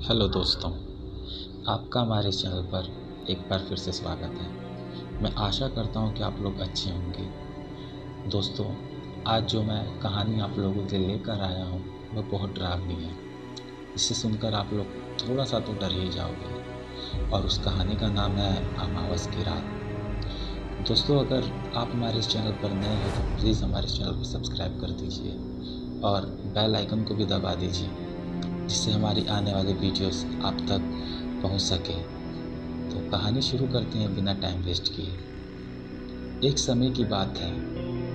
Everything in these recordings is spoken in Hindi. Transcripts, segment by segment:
हेलो दोस्तों, आपका हमारे चैनल पर एक बार फिर से स्वागत है। मैं आशा करता हूँ कि आप लोग अच्छे होंगे। दोस्तों, आज जो मैं कहानी आप लोगों के लिए लेकर आया हूँ वह बहुत डरावनी है। इसे सुनकर आप लोग थोड़ा सा तो डर ही जाओगे। और उस कहानी का नाम है अमावस की रात। दोस्तों, अगर आप हमारे इस चैनल पर नए हैं तो प्लीज़ हमारे चैनल को सब्सक्राइब कर दीजिए और बेल आइकन को भी दबा दीजिए, जिससे हमारी आने वाली वीडियोस आप तक पहुंच सके। तो कहानी शुरू करते हैं बिना टाइम वेस्ट किए। एक समय की बात है,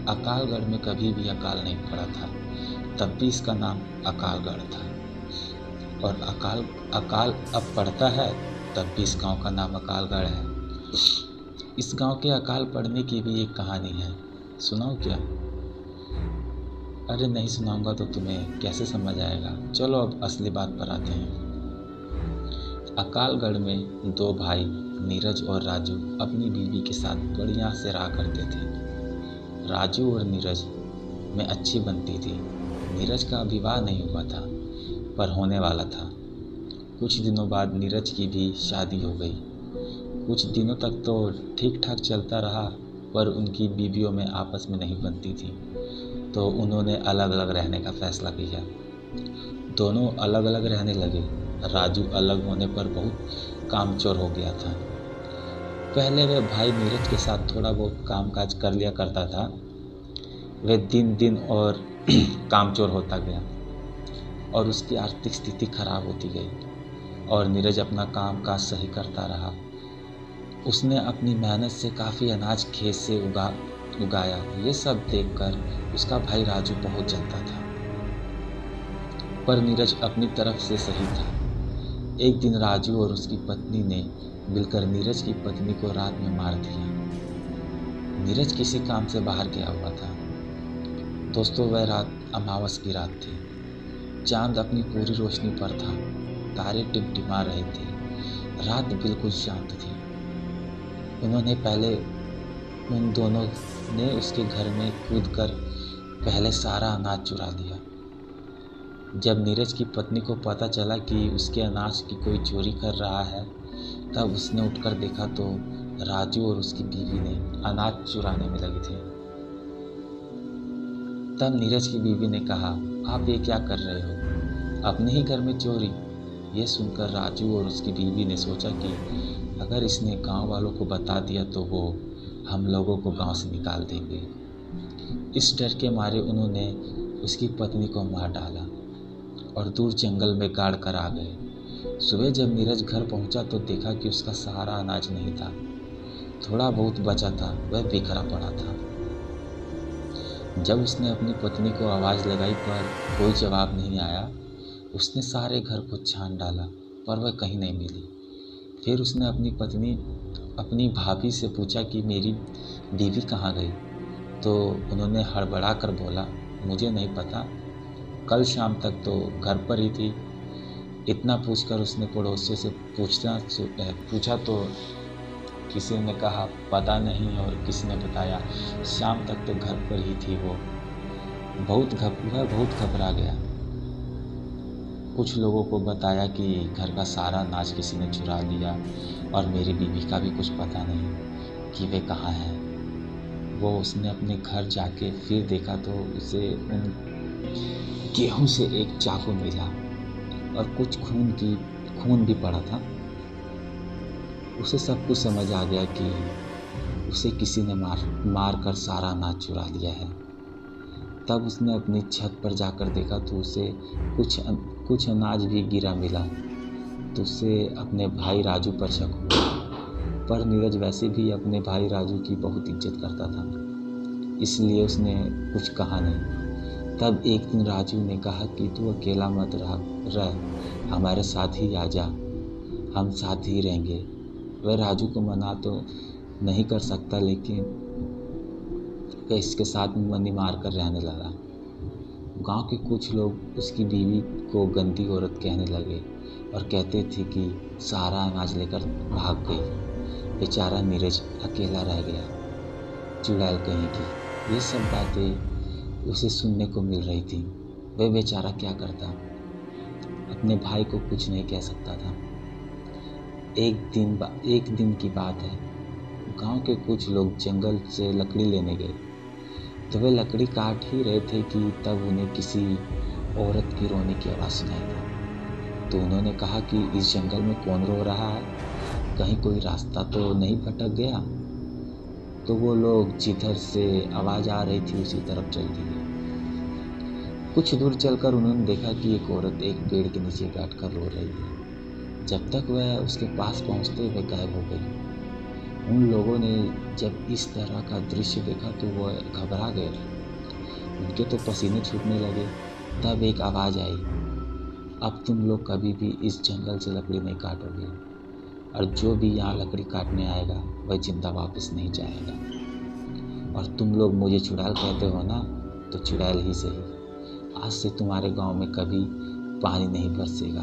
अकालगढ़ में कभी भी अकाल नहीं पड़ा था। तब भी इसका नाम अकालगढ़ था। और अकाल अकाल अब पड़ता है, तब भी इस गांव का नाम अकालगढ़ है। इस गांव के अकाल पड़ने की भी एक कहानी है। सुनाऊं क्या? अरे नहीं सुनाऊंगा तो तुम्हें कैसे समझ आएगा। चलो अब असली बात पर आते हैं। अकालगढ़ में दो भाई नीरज और राजू अपनी बीवी के साथ बढ़िया से रहा करते थे। राजू और नीरज में अच्छी बनती थी। नीरज का विवाह नहीं हुआ था, पर होने वाला था। कुछ दिनों बाद नीरज की भी शादी हो गई। कुछ दिनों तक तो ठीक ठाक चलता रहा, पर उनकी बीवियों में आपस में नहीं बनती थी, तो उन्होंने अलग अलग रहने का फैसला किया। दोनों अलग अलग रहने लगे। राजू अलग होने पर बहुत कामचोर हो गया था। पहले वह भाई नीरज के साथ थोड़ा बहुत कामकाज कर लिया करता था। वह दिन दिन और कामचोर होता गया और उसकी आर्थिक स्थिति खराब होती गई। और नीरज अपना काम काज सही करता रहा। उसने अपनी मेहनत से काफ़ी अनाज खेत से उगाया। ये सब देखकर उसका भाई राजू बहुत जलता था, पर नीरज अपनी तरफ से सही था। एक दिन राजू और उसकी पत्नी ने मिलकर नीरज की पत्नी को रात में मार दिया। नीरज किसी काम से बाहर गया हुआ था। दोस्तों, वह रात अमावस की रात थी। चांद अपनी पूरी रोशनी पर था। तारे टिमटिमा रहे थे। रात बिल्कुल शांत थी। उन दोनों ने उसके घर में कूदकर पहले सारा अनाज चुरा लिया। जब नीरज की पत्नी को पता चला कि उसके अनाज की कोई चोरी कर रहा है, तब उसने उठकर देखा तो राजू और उसकी बीवी ने अनाज चुराने में लगे थे। तब नीरज की बीवी ने कहा, आप ये क्या कर रहे हो? अपने ही घर में चोरी। ये सुनकर राजू और उसकी बीवी ने सोचा कि अगर इसने गांव वालों को बता दिया तो वो हम लोगों को गांव से निकाल देंगे। इस डर के मारे उन्होंने उसकी पत्नी को मार डाला और दूर जंगल में गाड़ कर आ गए। सुबह जब नीरज घर पहुंचा तो देखा कि उसका सारा अनाज नहीं था। थोड़ा बहुत बचा था, वह बिखरा पड़ा था। जब उसने अपनी पत्नी को आवाज़ लगाई पर कोई जवाब नहीं आया। उसने सारे घर को छान डाला, पर वह कहीं नहीं मिली। फिर उसने अपनी भाभी से पूछा कि मेरी बीवी कहाँ गई? तो उन्होंने हड़बड़ा कर बोला, मुझे नहीं पता, कल शाम तक तो घर पर ही थी। इतना पूछकर उसने पड़ोसियों से पूछा तो किसी ने कहा पता नहीं, और किसी ने बताया शाम तक तो घर पर ही थी। वह बहुत घबरा गया। कुछ लोगों को बताया कि घर का सारा अनाज किसी ने चुरा लिया और मेरी बीवी का भी कुछ पता नहीं कि वे कहाँ हैं। उसने अपने घर जाके फिर देखा तो उसे उन गेहूं से एक चाकू मिला और कुछ खून भी पड़ा था। उसे सब कुछ समझ आ गया कि उसे किसी ने मार कर सारा अनाज चुरा लिया है। तब उसने अपनी छत पर जाकर देखा तो उसे कुछ अनाज भी गिरा मिला। तो उसे अपने भाई राजू पर शक हुआ, पर नीरज वैसे भी अपने भाई राजू की बहुत इज्जत करता था, इसलिए उसने कुछ कहा नहीं। तब एक दिन राजू ने कहा कि तू अकेला मत रह, हमारे साथ ही आ जा, हम साथ ही रहेंगे। वह राजू को मना तो नहीं कर सकता, लेकिन वह इसके साथ मनी मार कर रहने लगा। गांव के कुछ लोग उसकी बीवी को गंदी औरत कहने लगे और कहते थे कि सारा अनाज लेकर भाग गई। बेचारा नीरज अकेला रह गया, चुड़ैल कहीं की। ये सब बातें उसे सुनने को मिल रही थी। वह बेचारा क्या करता। अपने भाई को कुछ नहीं कह सकता था। एक दिन की बात है, गांव के कुछ लोग जंगल से लकड़ी लेने गए। तो वे लकड़ी काट ही रहे थे कि तब उन्हें किसी औरत की रोने की आवाज़ सुनाई दी। तो उन्होंने कहा कि इस जंगल में कौन रो रहा है, कहीं कोई रास्ता तो नहीं भटक गया। तो वो लोग जिधर से आवाज़ आ रही थी उसी तरफ चल दिए। कुछ दूर चलकर उन्होंने देखा कि एक औरत एक पेड़ के नीचे बैठकर रो रही है। जब तक वह उसके पास पहुंचते वह गायब हो गई। उन लोगों ने जब इस तरह का दृश्य देखा तो वह घबरा गए। उनके तो पसीने छूटने लगे। तब एक आवाज़ आई, अब तुम लोग कभी भी इस जंगल से लकड़ी नहीं काटोगे, और जो भी यहाँ लकड़ी काटने आएगा वह जिंदा वापस नहीं जाएगा। और तुम लोग मुझे चुड़ैल कहते हो ना, तो चुड़ैल ही सही। आज से तुम्हारे गांव में कभी पानी नहीं बरसेगा,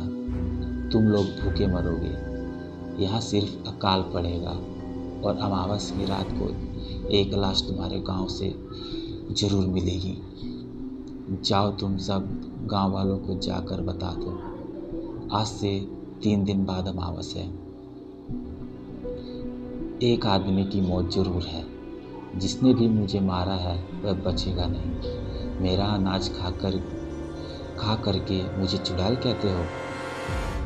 तुम लोग भूखे मरोगे। यहाँ सिर्फ अकाल पड़ेगा और अमावस की रात को एक लाश तुम्हारे गांव से जरूर मिलेगी। जाओ तुम सब गांव वालों को जाकर बता दो, आज से 3 दिन बाद अमावस है। एक आदमी की मौत जरूर है, जिसने भी मुझे मारा है वह बचेगा नहीं। मेरा अनाज खा करके मुझे चुड़ैल कहते हो?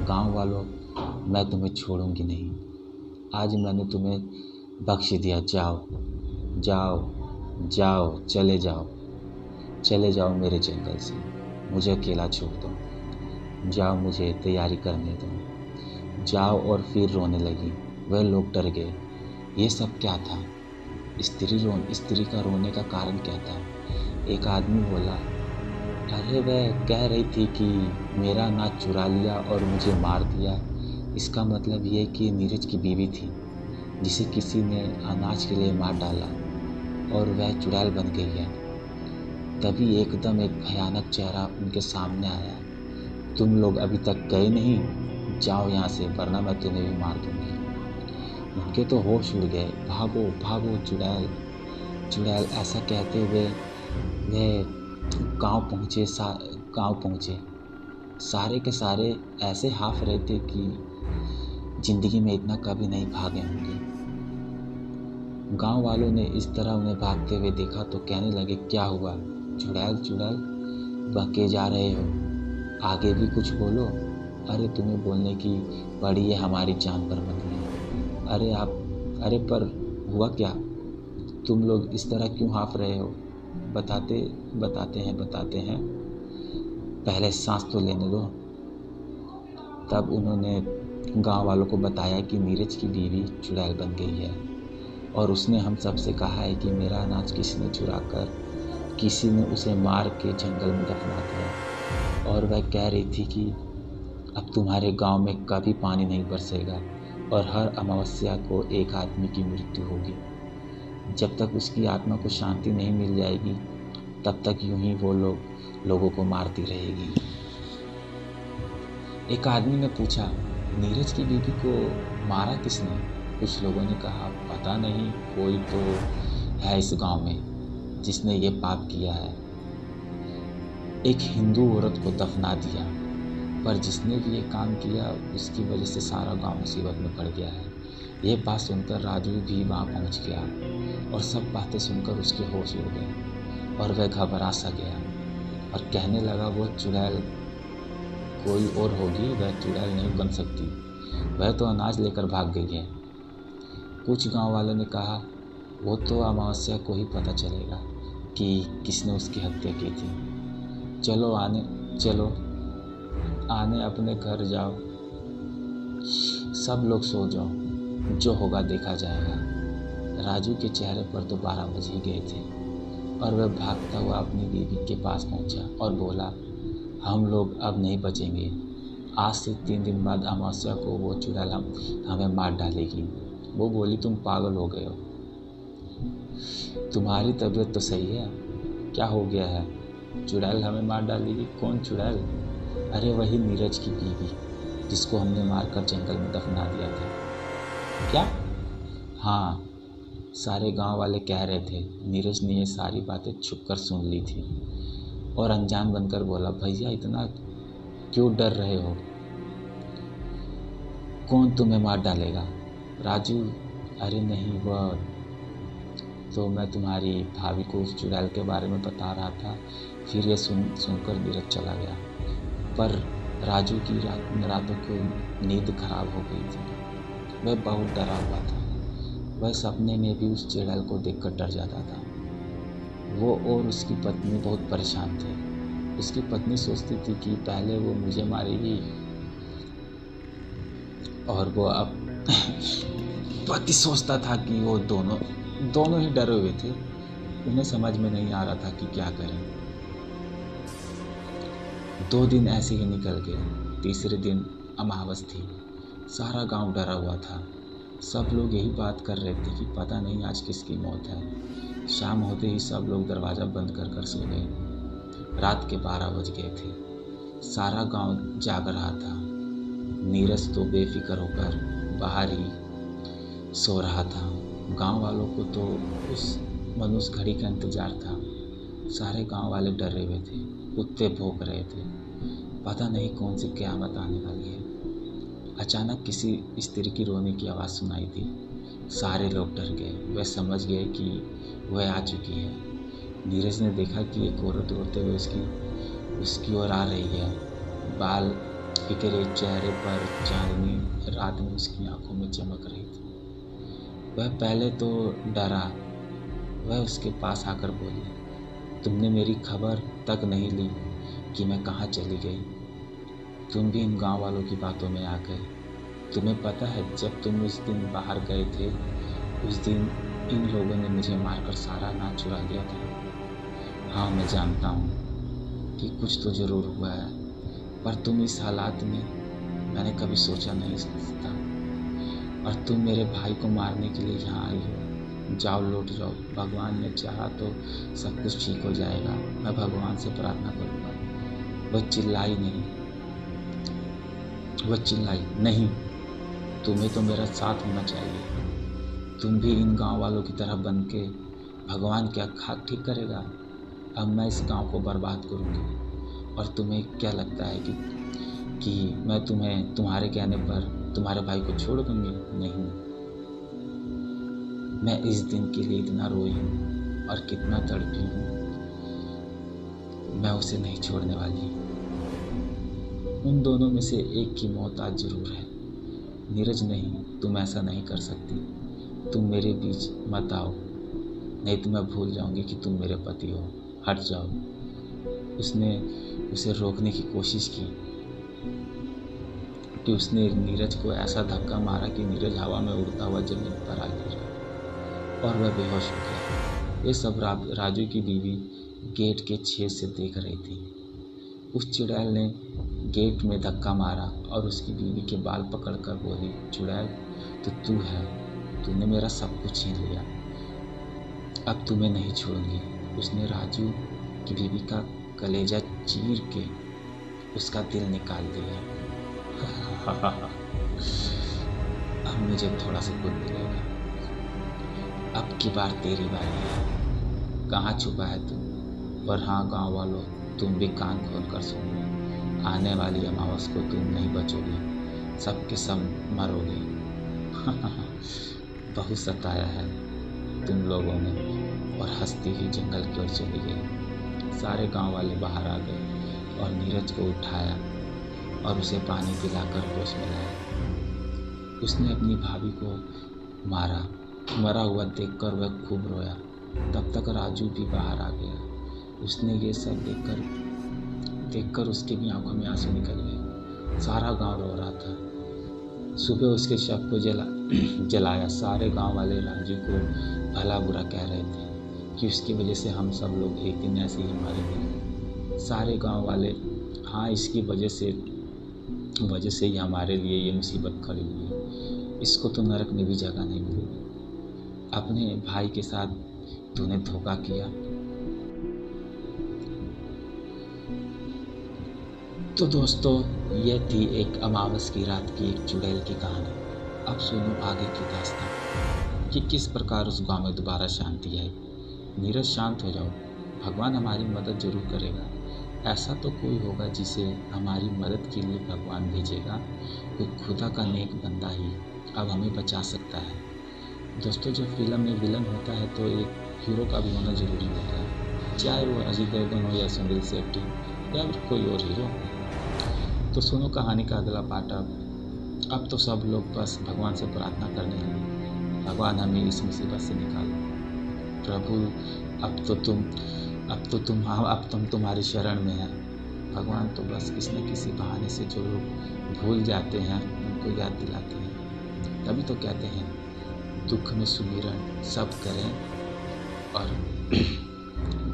गांव वालों, मैं तुम्हें छोड़ूंगी नहीं। आज मैंने तुम्हें बख्श दिया। जाओ जाओ जाओ, चले जाओ मेरे जंगल से, मुझे अकेला छोड़ दो। जाओ, मुझे तैयारी करने दो। जाओ। और फिर रोने लगी। वह लोग डर गए। ये सब क्या था? स्त्री का रोने का कारण क्या था? एक आदमी बोला, अरे वह कह रही थी कि मेरा अनाज चुरा लिया और मुझे मार दिया। इसका मतलब ये कि नीरज की बीवी थी, जिसे किसी ने अनाज के लिए मार डाला और वह चुड़ैल बन गई है। तभी एकदम एक भयानक चेहरा उनके सामने आया। तुम लोग अभी तक गए नहीं? जाओ यहाँ से, वरना मैं तुम्हें भी मार दूंगी। उनके तो होश उड़ गए। भागो भागो चुड़ैल, चुड़ैल, ऐसा कहते हुए वे गांव पहुँचे। सारे के सारे ऐसे हाफ रहे थे कि जिंदगी में इतना कभी नहीं भागे होंगे। गांव वालों ने इस तरह उन्हें भागते हुए देखा तो कहने लगे, क्या हुआ? चुड़ैल चुड़ैल बहके जा रहे हो, आगे भी कुछ बोलो। अरे तुम्हें बोलने की पड़ी है, हमारी जान पर बनी है। अरे पर हुआ क्या? तुम लोग इस तरह क्यों हाँफ रहे हो? बताते हैं, पहले सांस तो लेने दो। तब उन्होंने गांव वालों को बताया कि नीरज की बीवी चुड़ैल बन गई है और उसने हम सबसे कहा है कि मेरा अनाज किसी ने चुरा कर किसी ने उसे मार के जंगल में दफना दिया। और वह कह रही थी कि अब तुम्हारे गांव में कभी पानी नहीं बरसेगा और हर अमावस्या को एक आदमी की मृत्यु होगी। जब तक उसकी आत्मा को शांति नहीं मिल जाएगी तब तक यूं ही वो लोगों को मारती रहेगी। एक आदमी ने पूछा, नीरज की बीवी को मारा किसने? कुछ लोगों ने कहा, पता नहीं, कोई तो है इस गांव में जिसने ये पाप किया है। एक हिंदू औरत को दफना दिया, पर जिसने भी ये काम किया उसकी वजह से सारा गांव मुसीबत में पड़ गया है। ये बात सुनकर राजू भी वहाँ पहुँच गया और सब बातें सुनकर उसके होश उड़ गए और वह घबरा सा गया और कहने लगा, वो चुड़ैल कोई और होगी, वह चुड़ैल नहीं बन सकती, वह तो अनाज लेकर भाग गई है। कुछ गांव वालों ने कहा, वो तो अमावस्या को ही पता चलेगा कि किसने उसकी हत्या की थी। चलो आने अपने घर जाओ, सब लोग सो जाओ, जो होगा देखा जाएगा। राजू के चेहरे पर तो 12 बज ही गए थे और वह भागता हुआ अपनी बीवी के पास पहुंचा और बोला, हम लोग अब नहीं बचेंगे। आज से 3 दिन बाद अमावस्या को वो चुड़ैल हमें मार डालेगी। वो बोली, तुम पागल हो गए हो, तुम्हारी तबीयत तो सही है, क्या हो गया है? चुड़ैल हमें मार डालेगी? कौन चुड़ैल? अरे वही नीरज की बीवी, जिसको हमने मारकर जंगल में दफना दिया था। क्या? हाँ, सारे गांव वाले कह रहे थे। नीरज ने ये सारी बातें छुपकर सुन ली थी और अनजान बनकर बोला, भैया इतना क्यों डर रहे हो? कौन तुम्हें मार डालेगा? राजू, अरे नहीं, वह तो मैं तुम्हारी भाभी को उस चुड़ैल के बारे में बता रहा था। फिर ये सुनकर नीरज चला गया। पर राजू की रातों को नींद खराब हो गई थी। वह बहुत डरा हुआ था। वह सपने में भी उस चुड़ैल को देखकर डर जाता था। वो और उसकी पत्नी बहुत परेशान थे। उसकी पत्नी सोचती थी कि पहले वो मुझे मारेगी और वो अब पति सोचता था कि वो दोनों ही डरे हुए थे। उन्हें समझ में नहीं आ रहा था कि क्या करें। 2 दिन ऐसे ही निकल गए। तीसरे दिन अमावस थी। सारा गांव डरा हुआ था। सब लोग यही बात कर रहे थे कि पता नहीं आज किसकी मौत है। शाम होते ही सब लोग दरवाज़ा बंद कर सो गए। रात के 12 बज गए थे। सारा गांव जाग रहा था। नीरज तो बेफिक्र होकर बाहर ही सो रहा था। गांव वालों को तो उस मनुष्य घड़ी का इंतजार था। सारे गांव वाले डरे हुए थे। कुत्ते भौंक रहे थे। पता नहीं कौन सी क़यामत आने वाली है। अचानक किसी स्त्री की रोने की आवाज़ सुनाई दी। सारे लोग डर गए। वह समझ गए कि वह आ चुकी है। नीरज ने देखा कि एक औरत रोते हुए उसकी ओर आ रही है। बाल बिखरे चेहरे पर चांदनी रात में उसकी आंखों में चमक रही थी। वह पहले तो डरा। वह उसके पास आकर बोली, तुमने मेरी खबर तक नहीं ली कि मैं कहाँ चली गई। तुम भी इन गांव वालों की बातों में आ गए। तुम्हें पता है जब तुम उस दिन बाहर गए थे, उस दिन इन लोगों ने मुझे मारकर सारा अनाज चुरा लिया था। हाँ, मैं जानता हूँ कि कुछ तो ज़रूर हुआ है, पर तुम इस हालात में मैंने कभी सोचा नहीं था। और तुम मेरे भाई को मारने के लिए यहाँ आई हो। जाओ, लौट जाओ। भगवान ने चाहा तो सब कुछ ठीक हो जाएगा। मैं भगवान से प्रार्थना करूँगा। वह चिल्लाई नहीं, तुम्हें तो मेरा साथ होना चाहिए। तुम भी इन गांव वालों की तरह बन के भगवान क्या खाक ठीक करेगा। अब मैं इस गांव को बर्बाद करूँगी। और तुम्हें क्या लगता है कि मैं तुम्हारे कहने पर तुम्हारे भाई को छोड़ दूँगी? नहीं, मैं इस दिन के लिए इतना रोई हूँ और कितना तड़पी हूँ। मैं उसे नहीं छोड़ने वाली। उन दोनों में से एक की मौत आज जरूर है। नीरज, नहीं, तुम ऐसा नहीं कर सकती। तुम मेरे बीच मत आओ, नहीं तो मैं भूल जाऊंगी कि तुम मेरे पति हो। हट जाओ। उसने उसे रोकने की कोशिश की कि उसने नीरज को ऐसा धक्का मारा कि नीरज हवा में उड़ता हुआ जमीन पर आ गिरा और वह बेहोश हो गया। ये सब राजू की बीवी गेट के छेद से देख रही थी। उस चुड़ैल ने गेट में धक्का मारा और उसकी बीवी के बाल पकड़कर बोली, चुड़ैल, तो तू है, तूने मेरा सब कुछ छीन लिया। अब तुम्हें नहीं छोड़ूंगी। उसने राजू की बीवी का कलेजा चीर के उसका दिल निकाल दिया। अब मुझे थोड़ा सुकून मिलेगा। अब की बार तेरी बारी है। कहाँ छुपा है तू? और हाँ, गांव वालों, तुम भी कान खोल कर सुन लो। आने वाली अमावस को तुम नहीं बचोगे। सबके सब मरोगे। बहुत सताया है तुम लोगों ने। और हंसती ही जंगल की ओर चली गई। सारे गांव वाले बाहर आ गए और नीरज को उठाया और उसे पानी पिलाकर होश में लाया। उसने अपनी भाभी को मरा हुआ देखकर वह खूब रोया। तब तक राजू भी बाहर आ गया। उसने ये सब देखकर उसके भी आंखों में आंसू निकल गए। सारा गांव रो रहा था। सुबह उसके शव को जलाया। सारे गांव वाले राजू को भला बुरा कह रहे थे कि उसकी वजह से हम सब लोग एक दिन ऐसे ही मरेंगे। सारे गांव वाले, हाँ, इसकी वजह से ही हमारे लिए ये मुसीबत खड़ी हुई है। इसको तो नरक में भी जगह नहीं मिलेगी। अपने भाई के साथ तूने धोखा किया। तो दोस्तों, ये थी एक अमावस की रात की एक चुड़ैल की कहानी। अब सुनो आगे की दास्तान कि किस प्रकार उस गांव में दोबारा शांति आई। नीरज, शांत हो जाओ। भगवान हमारी मदद जरूर करेगा। ऐसा तो कोई होगा जिसे हमारी मदद के लिए भगवान भेजेगा। कोई खुदा का नेक बंदा ही अब हमें बचा सकता है। दोस्तों, जब फिल्म में विलन होता है तो एक हीरो का भी होना ज़रूरी होता है, चाहे वो अजय देवगन हो या सुनील शेट्टी या फिर कोई और हीरो। तो सुनो कहानी का अगला पार्ट। अब तो सब लोग बस भगवान से प्रार्थना करने लगे, भगवान हमें इस मुसीबत से निकालो। प्रभु, अब तुम तुम्हारी शरण में हैं। भगवान तो बस किसी न किसी बहाने से जो लोग भूल जाते हैं उनको याद दिलाते हैं। तभी तो कहते हैं दुख में सुमिरन सब करें और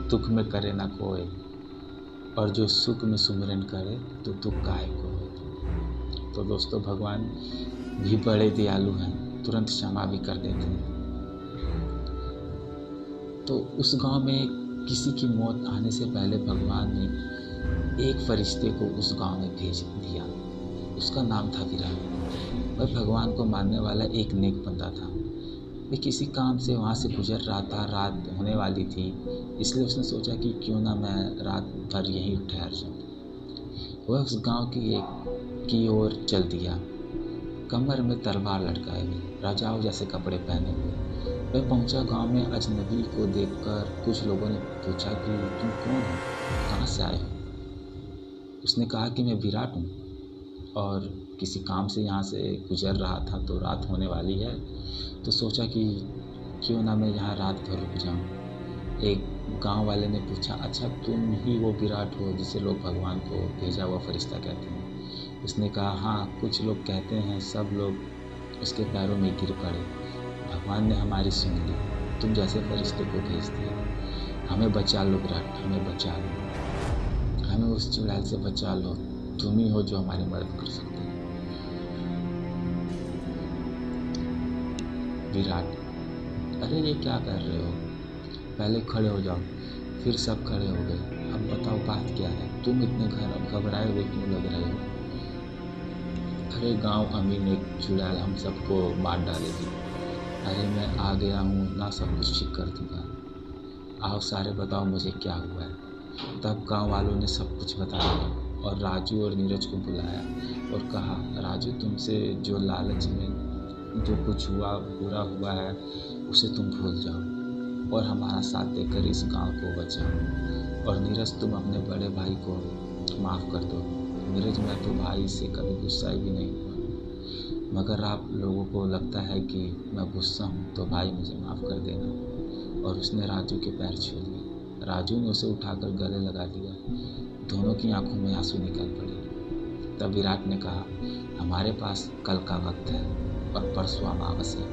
दुख में करे ना कोई, और जो सुख में सुमिरन करे तो दुख काहे को होए। तो दोस्तों, भगवान भी बड़े दयालु हैं, तुरंत क्षमा भी कर देते हैं। तो उस गांव में किसी की मौत आने से पहले भगवान ने एक फरिश्ते को उस गांव में भेज दिया। उसका नाम था विराट। वह भगवान को मानने वाला एक नेक बंदा था। वह किसी काम से वहाँ से गुजर रहा था, रात होने वाली थी, इसलिए उसने सोचा कि क्यों ना मैं रात भर यहीं ठहर जाऊँ। वह उस गांव की ओर चल दिया, कमर में तलवार लटकाए हुए, राजाओं जैसे कपड़े पहने हुए। वह पहुंचा गांव में। अजनबी को देखकर कुछ लोगों ने पूछा कि तुम कौन हो, कहाँ से आए हो। उसने कहा कि मैं विराट हूँ और किसी काम से यहाँ से गुजर रहा था, तो रात होने वाली है, तो सोचा कि क्यों ना मैं यहाँ रात भर रुक जाऊँ। एक गांव वाले ने पूछा, अच्छा तुम ही वो विराट हो जिसे लोग भगवान को भेजा हुआ फरिश्ता कहते हैं। उसने कहा, हाँ, कुछ लोग कहते हैं। सब लोग उसके पैरों में गिर पड़े। भगवान ने हमारी सुन ली, तुम जैसे फरिश्ते को भेज दिया। हमें बचा लो विराट, हमें बचा लो, हमें उस चुड़ैल से बचा लो। तुम ही हो जो हमारी मदद कर सकते हो। विराट, अरे ये क्या कर रहे हो, पहले खड़े हो जाओ। फिर सब खड़े हो गए। अब बताओ बात क्या है, तुम इतने घबराए हुए क्यों लग रहे हो। अरे गांव अमीन एक चुड़ैल हम सबको मार डालेगी। अरे मैं आ गया हूँ ना, सब कुछ ठीक कर दूँगा। आओ सारे बताओ मुझे क्या हुआ है। तब गांव वालों ने सब कुछ बताया और राजू और नीरज को बुलाया और कहा, राजू तुमसे जो लालच में जो कुछ हुआ बुरा हुआ है उसे तुम भूल जाओ और हमारा साथ देकर इस गांव को बचाओ। और नीरज तुम अपने बड़े भाई को माफ़ कर दो। नीरज, मैं तो भाई से कभी गुस्सा भी नहीं हुआ, मगर आप लोगों को लगता है कि मैं गुस्सा हूँ, तो भाई मुझे माफ़ कर देना। और उसने राजू के पैर छू लिए। राजू ने उसे उठाकर गले लगा लिया। दोनों की आंखों में आंसू निकल पड़े। तब विराट ने कहा, हमारे पास कल का वक्त है और परसों अमावस है।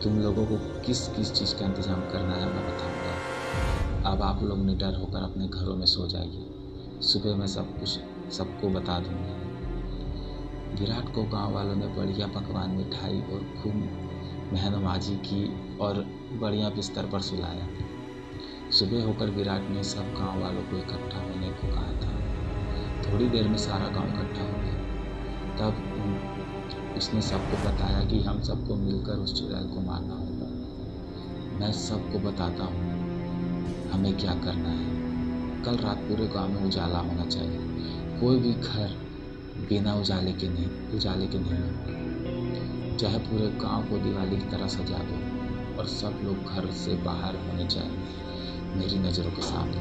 तुम लोगों को किस किस चीज़ का इंतज़ाम करना है मैं बताऊँगा। अब आप लोग निडर होकर अपने घरों में सो जाइए, सुबह मैं सब कुछ सबको बता दूँगा। विराट को गांव वालों ने बढ़िया पकवान, मिठाई और खूब मेहनबाजी की और बढ़िया बिस्तर पर सुलाया। सुबह होकर विराट ने सब गांव वालों को इकट्ठा होने को कहा था। थोड़ी देर में सारा गांव इकट्ठा हो गया। तब उसने सबको बताया कि हम सबको मिलकर उस चुड़ैल को मारना होगा। मैं सबको बताता हूँ हमें क्या करना है। कल रात पूरे गांव में उजाला होना चाहिए। कोई भी घर बिना उजाले के नहीं हो। चाहे पूरे गांव को दिवाली की तरह सजा दो और सब लोग घर से बाहर होने चाहिए मेरी नज़रों के सामने।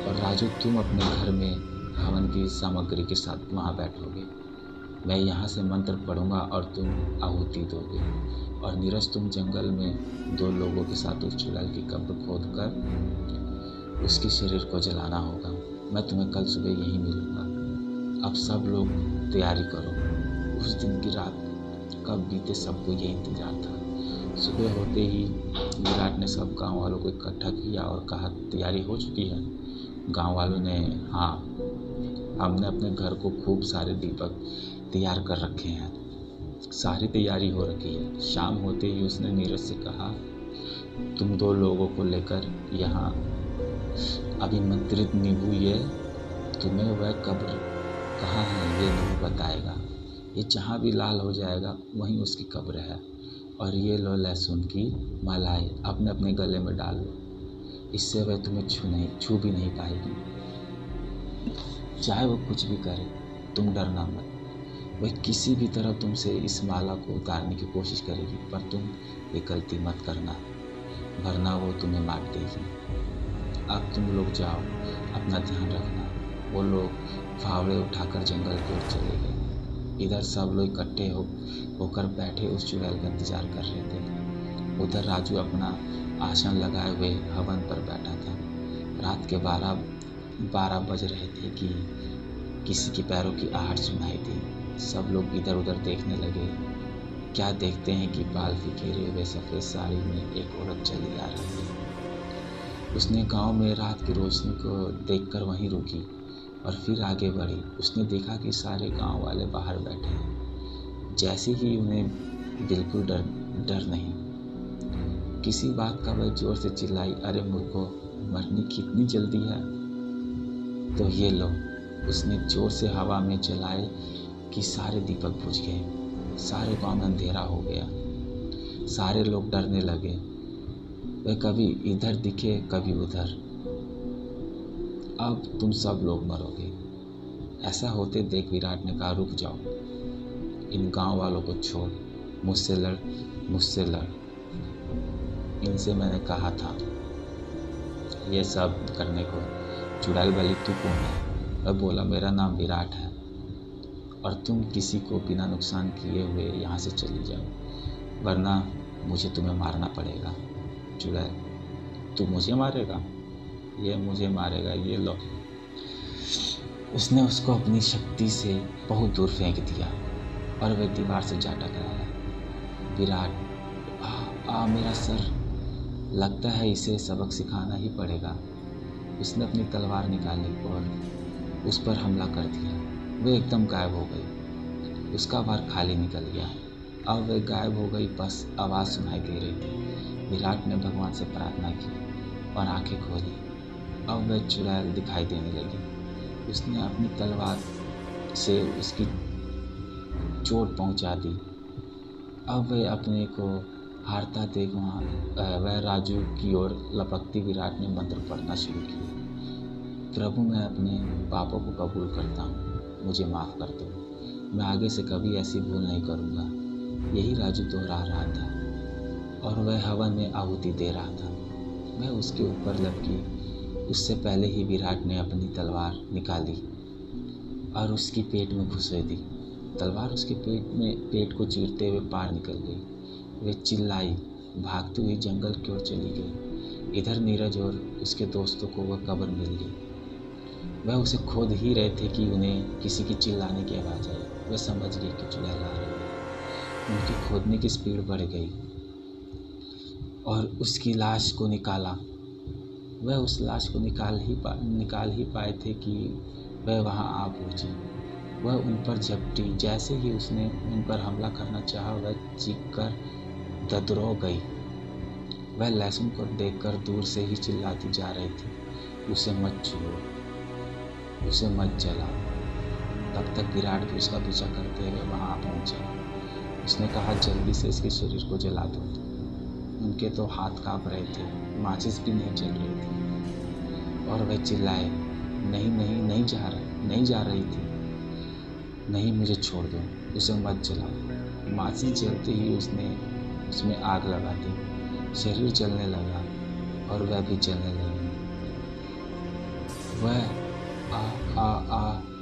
और राजू, तुम अपने घर में हवन की सामग्री के साथ वहाँ बैठोगे। मैं यहाँ से मंत्र पढ़ूंगा और तुम आहुति दोगे। और नीरज, तुम जंगल में 2 लोगों के साथ उस चुड़ैल की कब्र खोद कर उसके शरीर को जलाना होगा। मैं तुम्हें कल सुबह यहीं मिलूँगा। अब सब लोग तैयारी करो। उस दिन की रात कब बीते सबको ये इंतज़ार था। सुबह होते ही विराट ने सब गांव वालों को इकट्ठा किया और कहा, तैयारी हो चुकी है। गांव वालों ने, हाँ, हमने अपने घर को खूब सारे दीपक तैयार कर रखे हैं, सारी तैयारी हो रखी है। शाम होते ही उसने नीरज से कहा, तुम 2 लोगों को लेकर यहाँ अभिमंत्रित नींबू, ये तुम्हें वह कब्र कहाँ है ये नहीं बताएगा। ये जहाँ भी लाल हो जाएगा वहीं उसकी कब्र है। और ये लो लहसुन की मालाएं अपने अपने गले में डाल लो, इससे वह तुम्हें छू भी नहीं पाएगी। चाहे वो कुछ भी करे, तुम डरना मत। वह किसी भी तरह तुमसे इस माला को उतारने की कोशिश करेगी, पर तुम ये गलती मत करना, वरना वो तुम्हें मार देगी। अब तुम लोग जाओ, अपना ध्यान रखना। वो लोग फावड़े उठाकर जंगल की ओर चले गए। इधर सब लोग इकट्ठे होकर बैठे उस चुड़ैल का इंतजार कर रहे थे। उधर राजू अपना आसन लगाए हुए हवन पर बैठा था। रात के 12 बज रहे थे कि किसी के पैरों की आहट सुनाई दी। सब लोग इधर उधर देखने लगे। क्या देखते हैं कि बाल बिखेरे हुए सफ़ेद साड़ी में एक औरत चली आ रही है। उसने गांव में रात की रोशनी को देखकर वहीं रुकी और फिर आगे बढ़ी। उसने देखा कि सारे गांव वाले बाहर बैठे हैं, जैसे ही उन्हें बिल्कुल डर नहीं। किसी बात का वह जोर से चिल्लाई, अरे मूर्खों, मरने की इतनी जल्दी है? तो ये लो। उसने जोर से हवा में जलाए कि सारे दीपक बुझ गए। सारे गांव में अंधेरा हो गया। सारे लोग डरने लगे। वे कभी इधर दिखे, कभी उधर। अब तुम सब लोग मरोगे। ऐसा होते देख विराट ने कहा, रुक जाओ, इन गांव वालों को छोड़, मुझसे लड़। इनसे मैंने कहा था ये सब करने को। चुड़ैल बोली, तू कौन है? वह बोला, मेरा नाम विराट है और तुम किसी को बिना नुकसान किए हुए यहाँ से चली जाओ, वरना मुझे तुम्हें मारना पड़ेगा। चुड़ैल, तू मुझे मारेगा? ये मुझे मारेगा, ये लो। उसने उसको अपनी शक्ति से बहुत दूर फेंक दिया और वह दीवार से जा टकराया। विराट, मेरा सर, लगता है इसे सबक सिखाना ही पड़ेगा। उसने अपनी तलवार निकाली और उस पर हमला कर दिया। वह एकदम गायब हो गई। उसका वार खाली निकल गया। अब वह गायब हो गई, बस आवाज़ सुनाई दे रही थी। विराट ने भगवान से प्रार्थना की और आंखें खोली। अब वह चुड़ैल दिखाई देने लगी। उसने अपनी तलवार से उसकी चोट पहुंचा दी। अब वह अपने को हारता देख वह राजू की ओर लपकती विराट ने मंत्र पढ़ना शुरू किया। प्रभु, मैं अपने पापों को कबूल करता हूँ, मुझे माफ़ कर दो। मैं आगे से कभी ऐसी भूल नहीं करूँगा। यही राजू दोहरा रहा था और वह हवन में आहुति दे रहा था। मैं उसके ऊपर लपकी। उससे पहले ही विराट ने अपनी तलवार निकाली और उसकी पेट में घुसे दी। तलवार उसके पेट को चीरते हुए पार निकल गई। वे चिल्लाई, भागती हुई जंगल की ओर चली गई। इधर नीरज और उसके दोस्तों को वह कब्र मिल गई। वह उसे खोद ही रहे थे कि उन्हें किसी की चिल्लाने की आवाज़ आई। वह समझ गई कि चुड़ैल आ रही है। उनकी खोदने की स्पीड बढ़ गई और उसकी लाश को निकाला। वह उस लाश को निकाल ही पाए थे कि वह वहाँ आ पहुँची। वह उन पर झपटी। जैसे ही उसने उन पर हमला करना चाहा, वह चीखकर ददरो गई। वह लहसुन को देखकर दूर से ही चिल्लाती जा रही थी, उसे मत छुओ, उसे मत जलाओ। तब तक विराट भी उसका पीछा करते हुए वहाँ पहुँचा। उसने कहा, जल्दी से इसके शरीर को जला दो। उनके तो हाथ काँप रहे थे, माचिस भी नहीं जल रही थी और वह चिल्लाए, नहीं जा रही थी। नहीं, मुझे छोड़ दो, उसे मत जलाओ। माचिस जलते ही उसने उसमें आग लगा दी। शरीर जलने लगा और वह भी जलने लगी। वह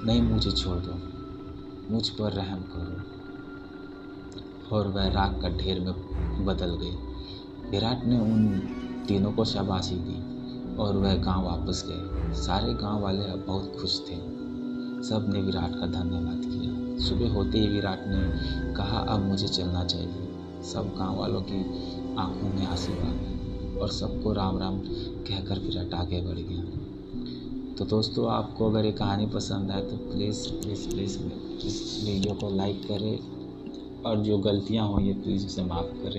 नहीं, मुझे छोड़ दो, मुझ पर रहम करो। और वह राख का ढेर में बदल गई। विराट ने उन तीनों को शाबाशी दी और वह गांव वापस गए। सारे गांव वाले अब बहुत खुश थे। सब ने विराट का धन्यवाद किया। सुबह होते ही विराट ने कहा, अब मुझे चलना चाहिए। सब गांव वालों की आंखों में आंसू आ गए और सबको राम राम कहकर विराट आगे बढ़ गया। तो दोस्तों, आपको अगर ये कहानी पसंद आए तो प्लीज़ इस वीडियो को लाइक करें और जो गलतियां हों ये प्लीज़ उसे माफ़ करें।